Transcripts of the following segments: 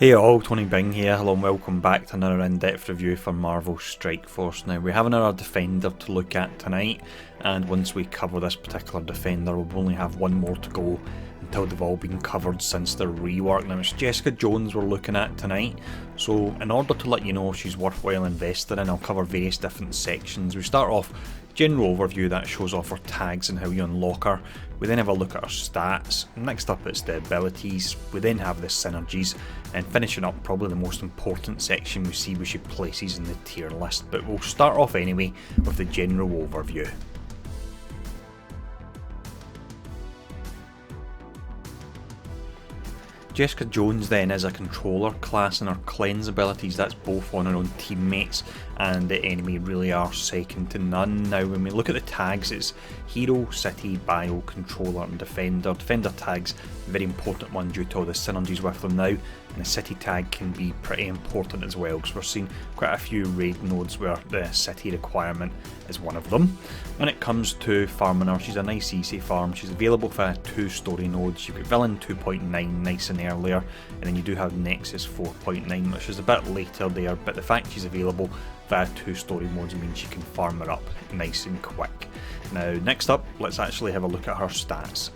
Hey all, Tony Bing here, hello and welcome back to another in-depth review for Marvel Strike Force. Now we have another Defender to look at tonight, and once we cover this particular Defender we'll only have one more to go until they've all been covered since their rework. Now it's Jessica Jones we're looking at tonight, so in order to let you know if she's worthwhile investing in, I'll cover various different sections. We start off general overview that shows off her tags and how you unlock her. We then have a look at her stats. Next up it's the abilities. We then have the synergies, and finishing up probably the most important section we see where she places in the tier list. But we'll start off anyway with the general overview. Jessica Jones then is a controller class, and her cleanse abilities, that's both on her own teammates and the enemy, really are second to none. Now when we look at the tags, it's hero, city, bio, controller and defender. Defender tags, a very important one due to all the synergies with them now, and the city tag can be pretty important as well because we're seeing quite a few raid nodes where the city requirement is one of them. When it comes to farming her, she's a nice easy farm. She's available via 2 story nodes. You've got Villain 2.9 nice and earlier, and then you do have Nexus 4.9 which is a bit later there, but the fact she's available via 2 story modes means you can farm her up nice and quick. Now next up, let's actually have a look at her stats.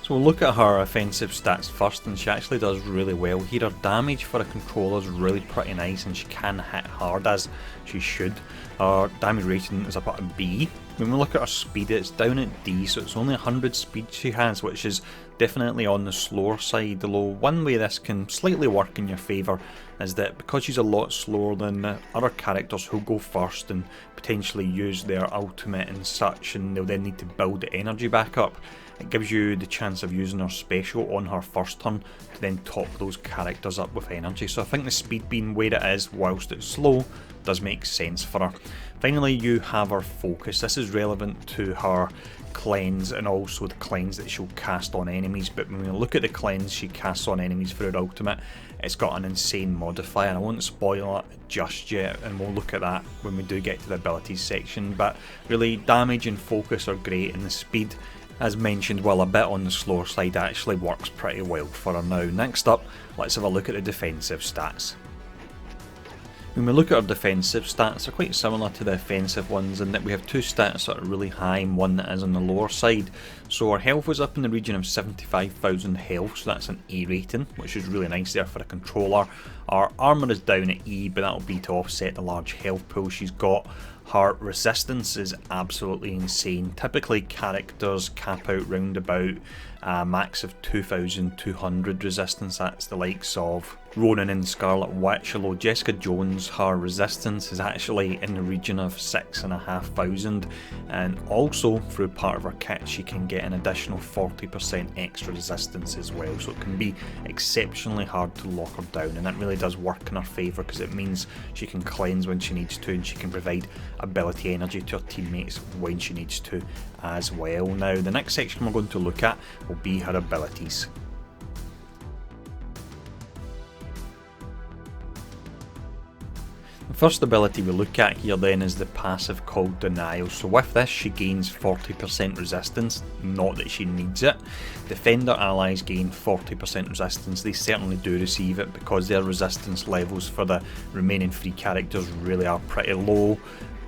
So we'll look at her offensive stats first, and she actually does really well here. Her damage for a controller is really pretty nice and she can hit hard as she should. Her damage rating is up at a B. When we look at her speed, it's down at D, so it's only 100 speed she has, which is definitely on the slower side. Although one way this can slightly work in your favour is that because she's a lot slower than other characters who go first and potentially use their ultimate and such, and they'll then need to build the energy back up, it gives you the chance of using her special on her first turn to then top those characters up with energy. So I think the speed being where it is whilst it's slow does make sense for her. Finally, you have her focus. This is relevant to her cleanse and also the cleanse that she'll cast on enemies, but when we look at the cleanse she casts on enemies for her ultimate, it's got an insane modifier. I won't spoil it just yet, and we'll look at that when we do get to the abilities section, but really damage and focus are great, and the speed, as mentioned, while a bit on the slower side, actually works pretty well for her. Now next up, let's have a look at the defensive stats. When we look at our defensive stats, they're quite similar to the offensive ones in that we have 2 stats that are really high and one that is on the lower side. So our health was up in the region of 75,000 health, so that's an A rating, which is really nice there for a controller. Our armour is down at E, but that'll be to offset the large health pool she's got. Her resistance is absolutely insane. Typically characters cap out round about a max of 2,200 resistance. That's the likes of Ronin and Scarlet Witch, although Jessica Jones, her resistance is actually in the region of 6,500, and also through part of her kit she can get an additional 40% extra resistance as well, so it can be exceptionally hard to lock her down, and that really does work in her favour because it means she can cleanse when she needs to, and she can provide ability energy to her teammates when she needs to as well. Now the next section we're going to look at will be her abilities. The first ability we look at here then is the passive called Denial. So with this she gains 40% resistance, not that she needs it. Defender allies gain 40% resistance. They certainly do receive it because their resistance levels for the remaining 3 characters really are pretty low.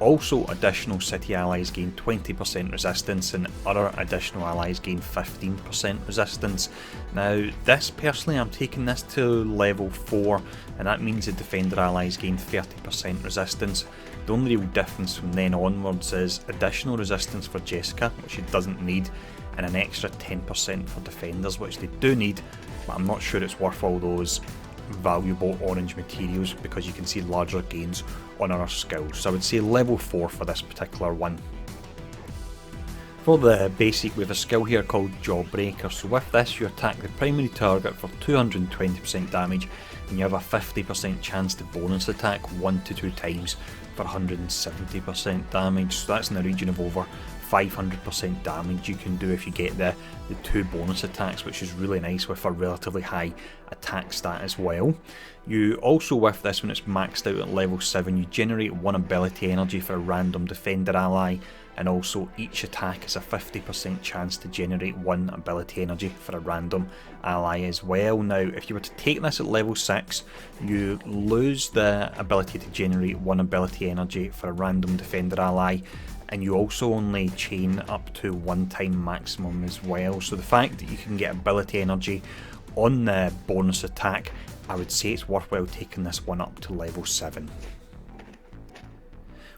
Also, additional city allies gain 20% resistance and other additional allies gain 15% resistance. Now this, personally, I'm taking this to level 4, and that means the defender allies gain 30% resistance. The only real difference from then onwards is additional resistance for Jessica, which she doesn't need, and an extra 10% for defenders, which they do need, but I'm not sure it's worth all those valuable orange materials because you can see larger gains on our skills. So I would say level 4 for this particular one. For the basic, we have a skill here called Jawbreaker. So with this you attack the primary target for 220% damage, and you have a 50% chance to bonus attack 1 to 2 times for 170% damage. So that's in the region of over 500% damage you can do if you get the 2 bonus attacks, which is really nice with a relatively high attack stat as well. You also, with this, when it's maxed out at level 7, you generate 1 ability energy for a random defender ally, and also each attack has a 50% chance to generate 1 ability energy for a random ally as well. Now if you were to take this at level 6, you lose the ability to generate 1 ability energy for a random defender ally, and you also only chain up to 1 time maximum as well. So the fact that you can get ability energy on the bonus attack, I would say it's worthwhile taking this one up to level 7.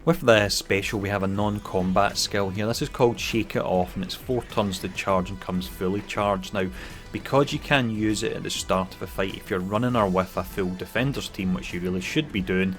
With the special we have a non-combat skill here. This is called Shake It Off, and it's 4 turns to charge and comes fully charged. Now because you can use it at the start of a fight, if you're running or with a full defenders team, which you really should be doing,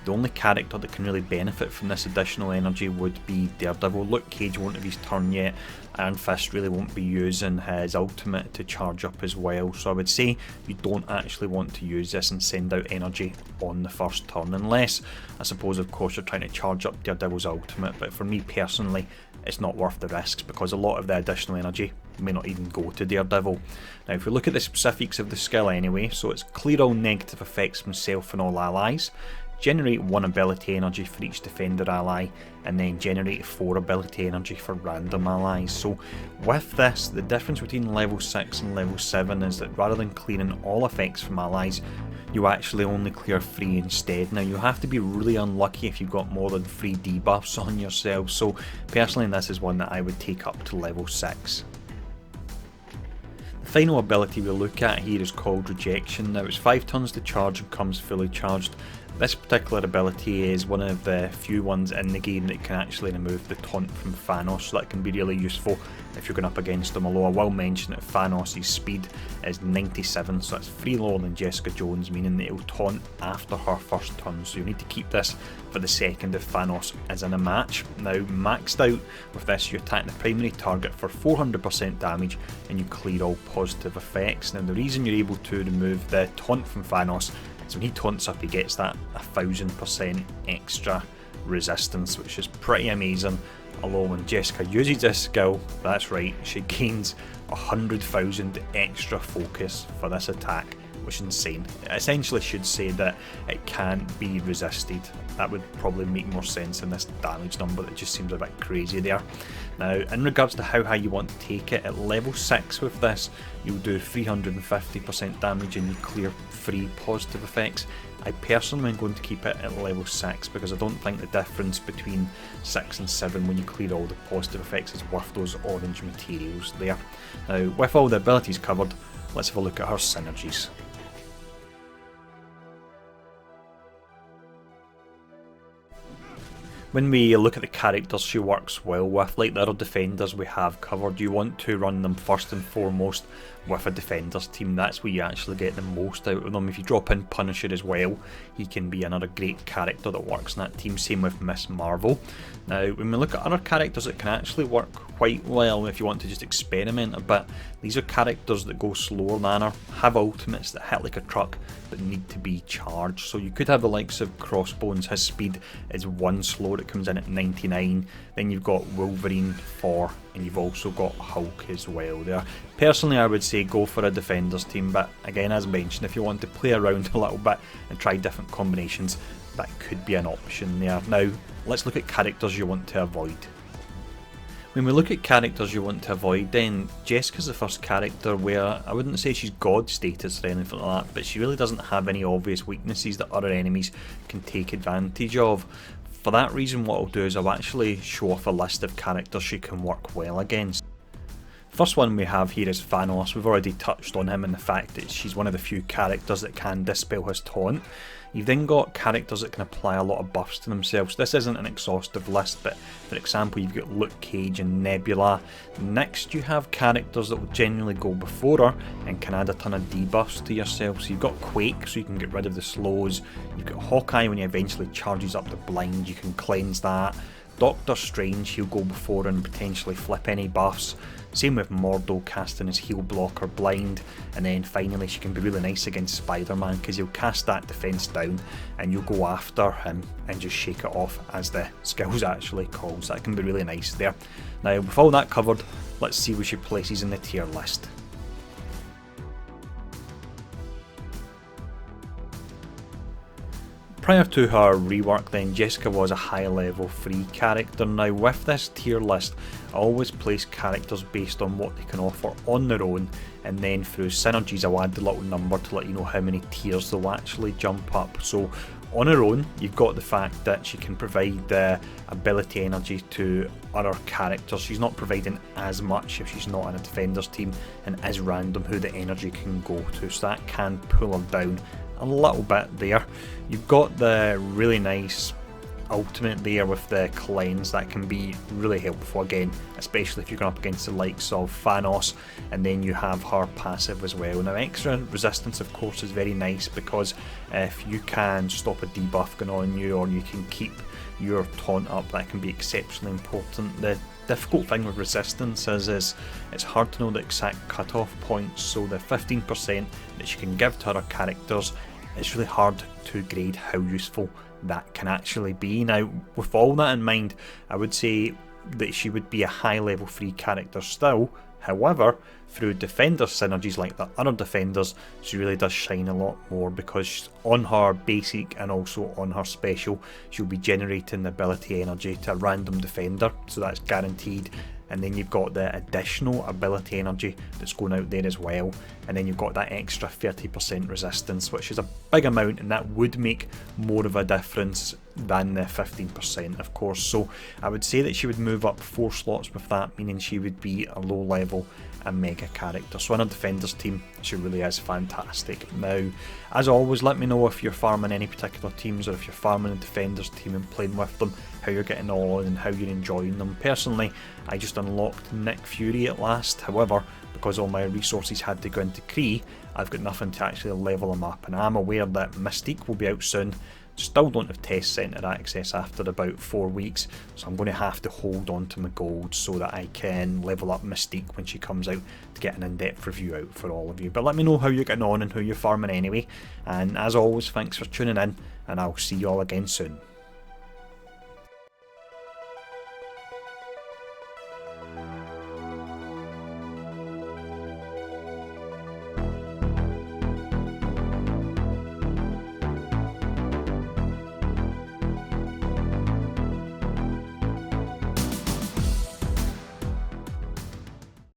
the only character that can really benefit from this additional energy would be Daredevil. Luke Cage won't have his turn yet, Iron Fist really won't be using his ultimate to charge up as well, so I would say you don't actually want to use this and send out energy on the first turn, unless I suppose of course you're trying to charge up Daredevil's ultimate, but for me personally it's not worth the risks because a lot of the additional energy may not even go to Daredevil. Now if we look at the specifics of the skill anyway, so it's clear all negative effects from self and all allies, generate 1 ability energy for each defender ally, and then generate 4 ability energy for random allies. So with this, the difference between level 6 and level 7 is that rather than clearing all effects from allies, you actually only clear 3 instead. Now you have to be really unlucky if you've got more than 3 debuffs on yourself, so personally this is one that I would take up to level 6. The final ability we'll look at here is called Rejection. Now it's 5 turns to charge and comes fully charged. This particular ability is one of the few ones in the game that can actually remove the taunt from Thanos, so that can be really useful if you're going up against him, although I will mention that Thanos' speed is 97, so that's 3 lower than Jessica Jones, meaning that he'll taunt after her first turn, so you need to keep this for the second if Thanos is in a match. Now maxed out with this, you attack the primary target for 400% damage and you clear all positive effects. Now the reason you're able to remove the taunt from Thanos, so when he taunts up he gets that 1000% extra resistance, which is pretty amazing. Although when Jessica uses this skill, that's right, she gains 100,000 extra focus for this attack, which is insane. It essentially should say that it can't be resisted. That would probably make more sense than this damage number that just seems a bit crazy there. Now in regards to how high you want to take it, at level 6 with this you'll do 350% damage and you clear 3 positive effects. I personally am going to keep it at level 6 because I don't think the difference between 6 and 7 when you clear all the positive effects is worth those orange materials there. Now with all the abilities covered, let's have a look at her synergies. When we look at the characters she works well with, like the other defenders we have covered, you want to run them first and foremost with a defenders team. That's where you actually get the most out of them. If you drop in Punisher as well, he can be another great character that works in that team, same with Miss Marvel. Now when we look at other characters that can actually work quite well if you want to just experiment a bit, these are characters that go slower than her, have ultimates that hit like a truck but need to be charged. So you could have the likes of Crossbones, his speed is 1 slow, it comes in at 99, then you've got Wolverine 4, and you've also got Hulk as well there. Personally I would say go for a defenders team, but again as mentioned, if you want to play around a little bit and try different combinations, that could be an option there. Now let's look at characters you want to avoid. When we look at characters you want to avoid, then Jessica's the first character where I wouldn't say she's god status or anything like that, but she really doesn't have any obvious weaknesses that other enemies can take advantage of. For that reason what I'll do is I'll actually show off a list of characters she can work well against. First one we have here is Thanos. We've already touched on him and the fact that she's one of the few characters that can dispel his taunt. You've then got characters that can apply a lot of buffs to themselves. This isn't an exhaustive list, but for example you've got Luke Cage and Nebula. Next you have characters that will genuinely go before her and can add a ton of debuffs to yourself. So you've got Quake, so you can get rid of the slows. You've got Hawkeye, when he eventually charges up the blind you can cleanse that. Doctor Strange, he'll go before and potentially flip any buffs. Same with Mordo casting his heal blocker blind, and then finally she can be really nice against Spider-Man because he'll cast that defense down and you'll go after him and just shake it off, as the skills actually call, so that can be really nice there. Now with all that covered, let's see where she places in the tier list. Prior to her rework then, Jessica was a high level free character. Now with this tier list, I always place characters based on what they can offer on their own, and then through synergies I'll add the little number to let you know how many tiers they'll actually jump up. So on her own, you've got the fact that she can provide the ability energy to other characters. She's not providing as much if she's not in a defender's team, and is random who the energy can go to, so that can pull her down a little bit there. You've got the really nice ultimate there with the cleanse that can be really helpful again, especially if you're going up against the likes of Thanos, and then you have her passive as well. Now extra resistance of course is very nice, because if you can stop a debuff going on you, or you can keep your taunt up, that can be exceptionally important. The difficult thing with resistance is it's hard to know the exact cutoff points, so the 15% that she can give to other characters, it's really hard to grade how useful that can actually be. Now with all that in mind, I would say that she would be a high level free character still. However, through defender synergies like the other defenders, she really does shine a lot more, because on her basic and also on her special, she'll be generating the ability energy to a random defender, so that's guaranteed. And then you've got the additional ability energy that's going out there as well, and then you've got that extra 30% resistance, which is a big amount, and that would make more of a difference than the 15% of course. So I would say that she would move up 4 slots with that, meaning she would be a low level and mega character. So in a defenders team, she really is fantastic. Now as always, let me know if you're farming any particular teams, or if you're farming a defenders team and playing with them, how you're getting on and how you're enjoying them. Personally, I just unlocked Nick Fury at last. However, because all my resources had to go into Kree, I've got nothing to actually level him up, and I'm aware that Mystique will be out soon. Still don't have test centre access after about 4 weeks, so I'm going to have to hold on to my gold so that I can level up Mystique when she comes out, to get an in-depth review out for all of you. But let me know how you're getting on and who you're farming anyway, and as always, thanks for tuning in, and I'll see you all again soon.